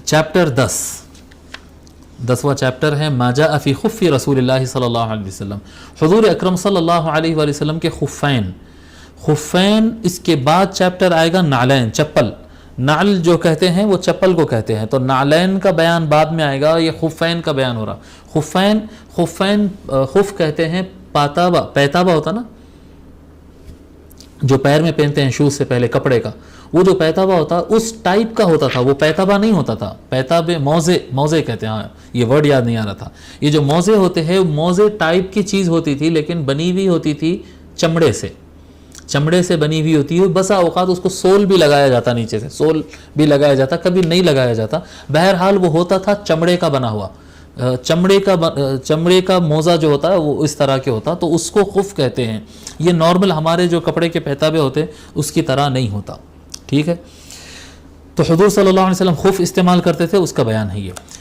Chapter 10واں chapter ہے ما جاء فی خف رسول اللہ صلی اللہ علیہ وسلم، حضور اکرم صلی اللہ علیہ وآلہ وسلم کے خفین. اس کے بعد چیپٹر آئے گا نعلین، چپل. نعل جو کہتے ہیں وہ چپل کو کہتے ہیں، تو نعلین کا بیان بعد میں آئے گا. یہ خفین کا بیان ہو رہا. خفین خف کہتے ہیں پیتابہ ہوتا نا جو پیر میں پہنتے ہیں شوز سے پہلے کپڑے کا، وہ جو پیتابہ ہوتا اس ٹائپ کا ہوتا تھا. وہ پیتابہ نہیں ہوتا تھا، پیتابے موزے کہتے ہیں. ہاں یہ ورڈ یاد نہیں آ رہا تھا. یہ جو موزے ہوتے ہیں موزے ٹائپ کی چیز ہوتی تھی، لیکن بنی ہوئی ہوتی تھی چمڑے سے بنی ہوئی ہوتی ہے. بسا اوقات اس کو سول بھی لگایا جاتا، نیچے سے سول بھی لگایا جاتا، کبھی نہیں لگایا جاتا. بہرحال وہ ہوتا تھا چمڑے کا بنا ہوا. چمڑے کا موزہ جو ہوتا ہے وہ اس طرح کے ہوتا، تو اس کو خف کہتے ہیں. یہ نارمل ہمارے جو کپڑے کے پیتابے ہوتے اس کی طرح نہیں ہوتا. ٹھیک ہے، تو حضور صلی اللہ علیہ وسلم خف استعمال کرتے تھے، اس کا بیان ہے یہ.